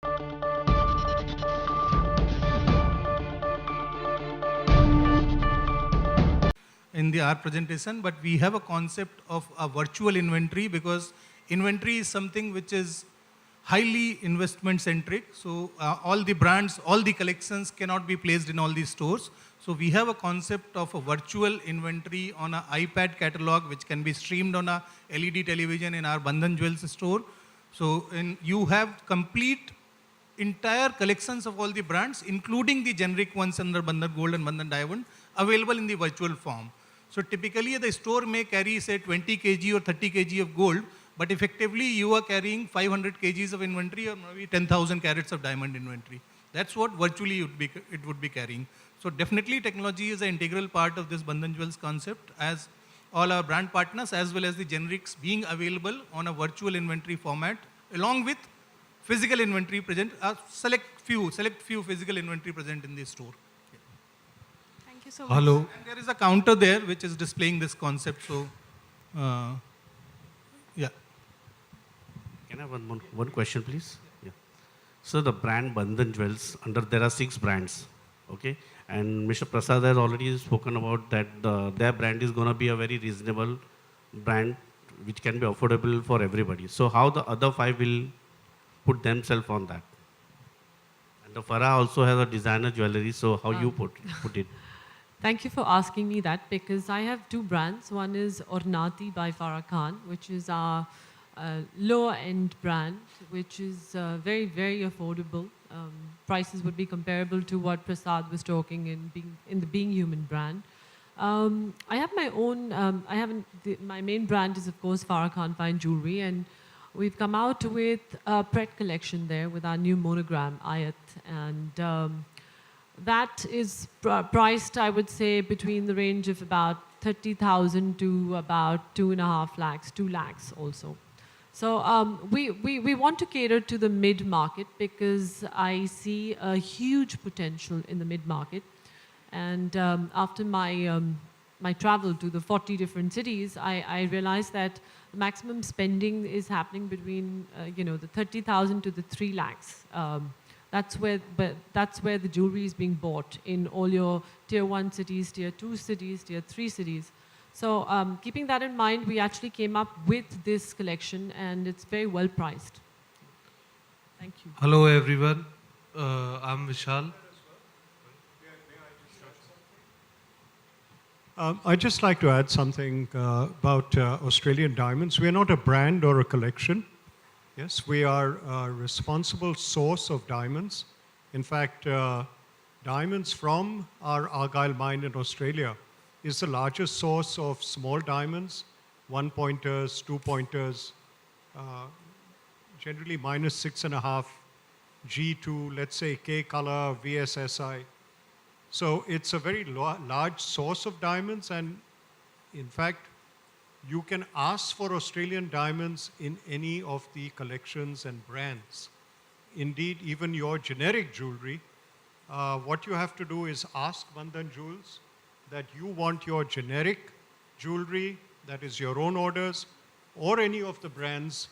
In our presentation, but we have a concept of a virtual inventory because inventory is something which is highly investment centric. So all the brands, all the collections cannot be placed in all these stores. So we have a concept of a virtual inventory on an iPad catalog which can be streamed on a LED television in our Bandhan Jewels store. So you have complete entire collections of all the brands, including the generic ones under Bandhan Gold and Bandhan Diamond, available in the virtual form. So typically the store may carry say 20 kg or 30 kg of gold, but effectively you are carrying 500 kgs of inventory or maybe 10,000 carats of diamond inventory. That's what virtually it would be carrying. So definitely technology is an integral part of this Bandhan Jewels concept, as all our brand partners as well as the generics being available on a virtual inventory format along with physical inventory present, select few physical inventory present in the store. Thank you so much. Hello. And there is a counter there which is displaying this concept. So, yeah. Can I have one question, please? Yeah. So the brand Bandhan Jewels, there are 6 brands, okay? And Mr. Prasad has already spoken about that their brand is going to be a very reasonable brand which can be affordable for everybody. So how the other 5 will put themselves on that? And the Farah also has a designer jewelry, so how you put it? Thank you for asking me that, because I have 2 brands. One is Ornati by Farah Khan, which is our lower-end brand, which is very, very affordable. Prices would be comparable to what Prasad was talking in the Being Human brand. I have my own. My main brand is of course Farah Khan Fine Jewelry, and we've come out with a Pret collection there with our new monogram Ayat, and that is priced, I would say, between the range of about 30,000 to about 2.5 lakhs, 2 lakhs also. So we want to cater to the mid-market because I see a huge potential in the mid-market. And after my travel to the 40 different cities, I realized that the maximum spending is happening between the 30,000 to the 3 lakhs. That's where the jewelry is being bought in all your tier 1 cities, tier 2 cities, tier 3 cities. So keeping that in mind, we actually came up with this collection, and it's very well priced. Thank you. Hello everyone, I'm Vishal. I'd just like to add something about Australian Diamonds. We are not a brand or a collection. Yes, we are a responsible source of diamonds. In fact, diamonds from our Argyle mine in Australia is the largest source of small diamonds, 1-pointers, 2-pointers, generally -6.5 G to, let's say, K color, VSSI. So it's a very large source of diamonds, and in fact, you can ask for Australian diamonds in any of the collections and brands. Indeed, even your generic jewelry, what you have to do is ask Bandhan Jewels that you want your generic jewelry, that is your own orders, or any of the brands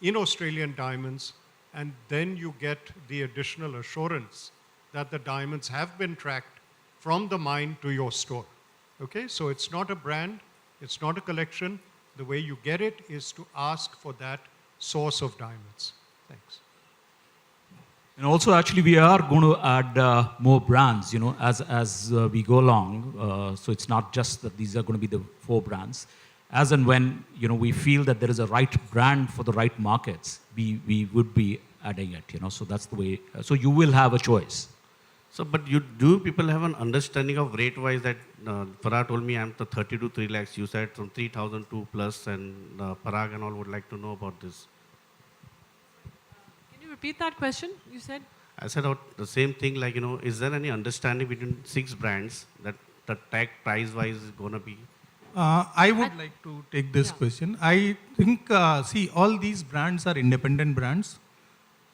in Australian diamonds, and then you get the additional assurance that the diamonds have been tracked from the mine to your store. Okay, so it's not a brand, it's not a collection. The way you get it is to ask for that source of diamonds. Thanks. And also, actually, we are going to add more brands, as we go along. So it's not just that these are going to be the 4 brands. As and when, we feel that there is a right brand for the right markets, we would be adding it, So that's the way. So you will have a choice. So, but do people have an understanding of rate-wise that Farah told me I'm the 30 to 3 lakhs. You said from 3,000 to plus, and Parag and all would like to know about this. Can you repeat that question you said? I said the same thing, like, is there any understanding between 6 brands that the tag price-wise is going to be? I would like to take this question. I think, see, all these brands are independent brands.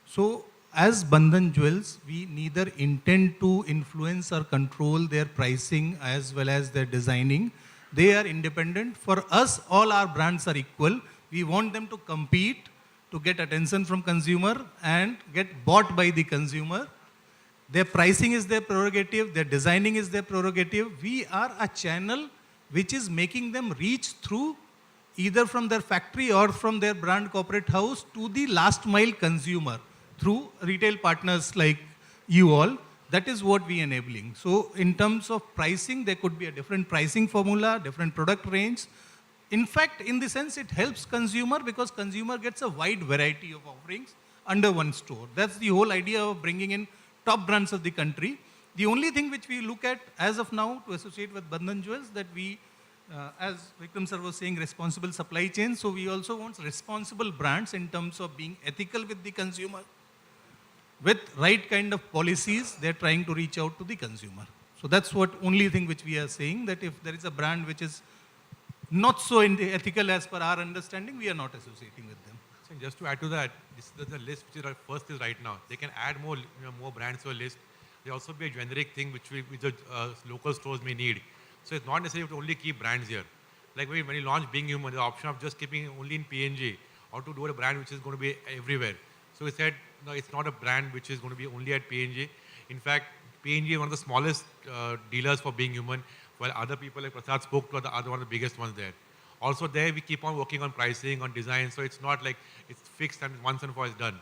So, as Bandhan Jewels, we neither intend to influence or control their pricing as well as their designing. They are independent. For us, all our brands are equal. We want them to compete to get attention from consumer and get bought by the consumer. Their pricing is their prerogative, their designing is their prerogative. We are a channel which is making them reach through either from their factory or from their brand corporate house to the last mile consumer through retail partners like you all. That is what we are enabling. So in terms of pricing, there could be a different pricing formula, different product range. In fact, in the sense, it helps consumer because consumer gets a wide variety of offerings under one store. That's the whole idea of bringing in top brands of the country. The only thing which we look at as of now to associate with Bandhan Jewels that we, as Vikram sir was saying, responsible supply chain. So we also want responsible brands in terms of being ethical with the consumer. With right kind of policies, they're trying to reach out to the consumer. So that's what only thing which we are saying, that if there is a brand which is not so ethical as per our understanding, we are not associating with them. So just to add to that, this is the list which is first is right now. They can add more, more brands to a list. There also be a generic thing which the local stores may need. So it's not necessary to only keep brands here. Like when you launch Being Human, the option of just keeping only in PNG or to do a brand which is going to be everywhere. So we said, no, it's not a brand which is going to be only at PNG. In fact, PNG is one of the smallest dealers for Being Human, while other people like Prasad spoke to the other one of the biggest ones there. Also there, we keep on working on pricing, on design, so it's not like it's fixed and once and for all it's done.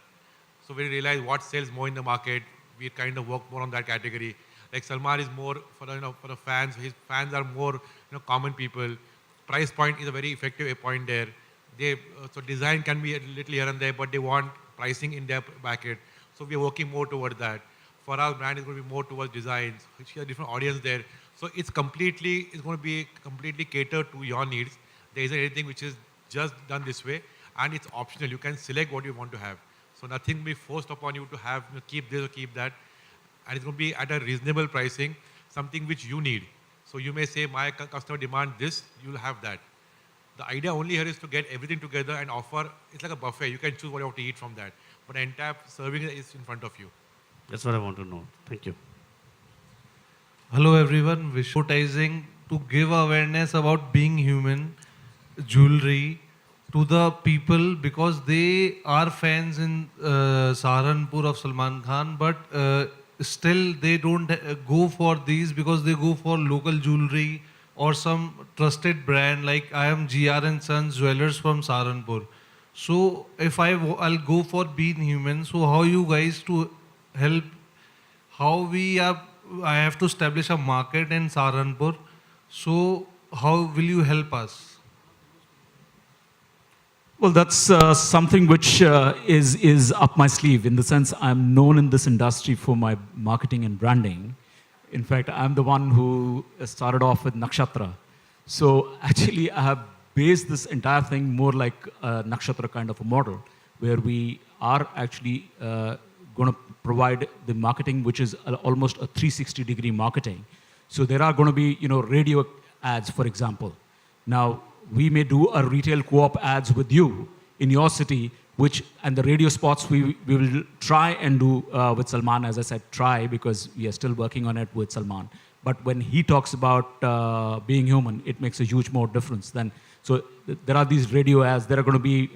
So we realize what sells more in the market, we kind of work more on that category. Like Salman is more for the fans, his fans are more common people. Price point is a very effective point there. So design can be a little here and there, but they want pricing in their bracket. So we are working more towards that. For our brand, it's going to be more towards designs, which has a different audience there. So it's going to be completely catered to your needs. There isn't anything which is just done this way, and it's optional. You can select what you want to have. So nothing will be forced upon you to have, keep this or keep that. And it's going to be at a reasonable pricing, something which you need. So you may say, my customer demand this, you'll have that. The idea only here is to get everything together and offer, it's like a buffet. You can choose what you want to eat from that. But the entire serving is in front of you. That's what I want to know. Thank you. Hello everyone, advertising to give awareness about Being Human jewelry to the people because they are fans in Saharanpur of Salman Khan, but still they don't go for these because they go for local jewelry or some trusted brand. Like I am GR and Sons Jewelers from Saharanpur. So if I'll go for Being Human, so how you guys to help, I have to establish a market in Saharanpur. So how will you help us? Well, that's something which is up my sleeve in the sense I'm known in this industry for my marketing and branding. In fact, I'm the one who started off with Nakshatra. So actually, I have based this entire thing more like a Nakshatra kind of a model, where we are actually going to provide the marketing, which is almost a 360-degree marketing. So there are going to be, radio ads, for example. Now, we may do a retail co-op ads with you in your city, and the radio spots we will try and do with Salman. As I said, try, because we are still working on it with Salman. But when he talks about Being Human, it makes a huge more difference. So there are these radio ads, there are going to be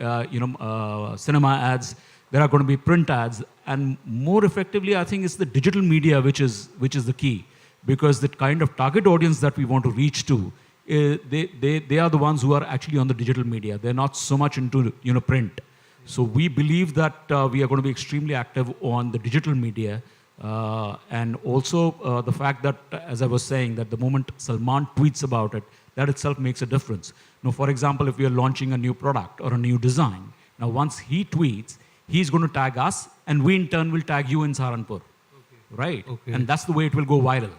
cinema ads, there are going to be print ads, and more effectively, I think it's the digital media which is the key, because the kind of target audience that we want to reach to, they are the ones who are actually on the digital media. They're not so much into print. So we believe that we are going to be extremely active on the digital media, and also the fact that, as I was saying, that the moment Salman tweets about it, that itself makes a difference. Now, for example, if we are launching a new product or a new design, now once he tweets, he's going to tag us, and we in turn will tag you in Saharanpur, right? Okay. And that's the way it will go viral.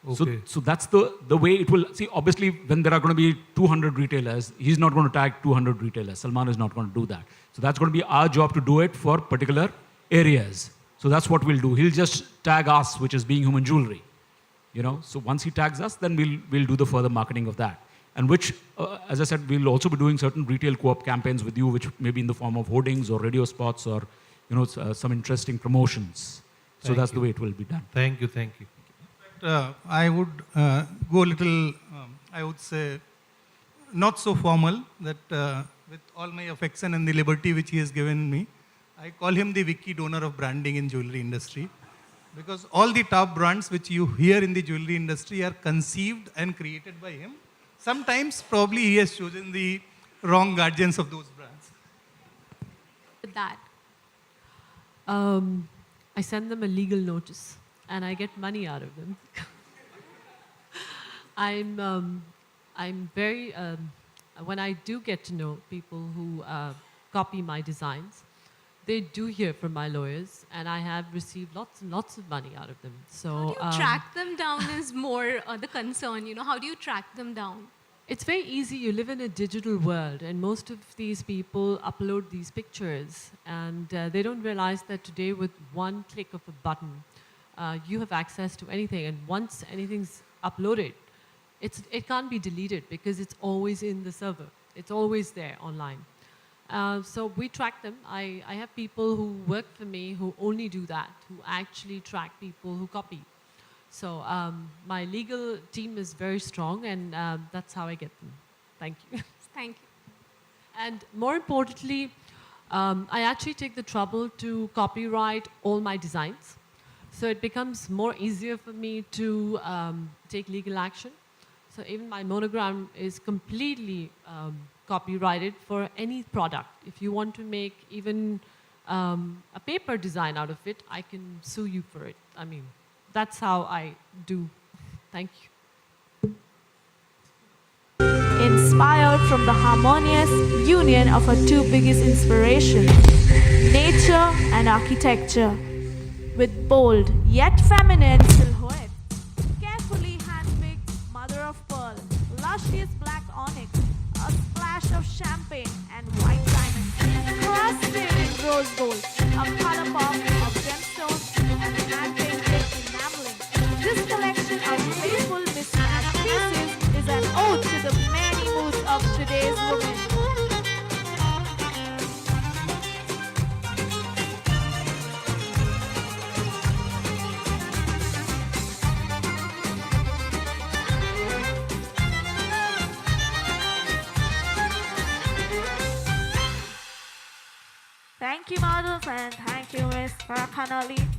Okay. So that's the way it will. See, obviously, when there are going to be 200 retailers, he's not going to tag 200 retailers. Salman is not going to do that. So that's going to be our job to do it for particular areas. So that's what we'll do. He'll just tag us, which is Being Human Jewelry. So once he tags us, then we'll do the further marketing of that. And which, as I said, we'll also be doing certain retail co-op campaigns with you, which may be in the form of hoardings or radio spots or, some interesting promotions. So that's the way it will be done. Thank you. I would go a little, I would say, not so formal, that with all my affection and the liberty which he has given me. I call him the wiki donor of branding in jewelry industry, because all the top brands which you hear in the jewelry industry are conceived and created by him. Sometimes probably he has chosen the wrong guardians of those brands. With that. I send them a legal notice and I get money out of them. I'm very, when I do get to know people who copy my designs, they do hear from my lawyers, and I have received lots and lots of money out of them. So How do you track them down is more the concern, you know, how do you track them down? it's very easy. You live in a digital world, and most of these people upload these pictures, and they don't realize that today, with one click of a button, you have access to anything. And once anything's uploaded, it can't be deleted because it's always in the server. It's always there online. So we track them. I have people who work for me who only do that, who actually track people who copy. So my legal team is very strong, and that's how I get them. Thank you. Thank you. And more importantly, I actually take the trouble to copyright all my designs. So it becomes more easier for me to take legal action. So even my monogram is completely copyrighted for any product. If you want to make even a paper design out of it, I can sue you for it. I mean, that's how I do. Thank you. Inspired from the harmonious union of our two biggest inspirations, nature and architecture, with bold yet feminine silhouette, carefully handpicked mother of pearl, luscious black onyx, a splash of champagne and white diamonds, crusted in rose gold, a color pop of gemstones and hand-painted enameling. This collection of playful mismatched pieces is an ode to the many moods of today's women. Thank you, models, and thank you, Miss Farah.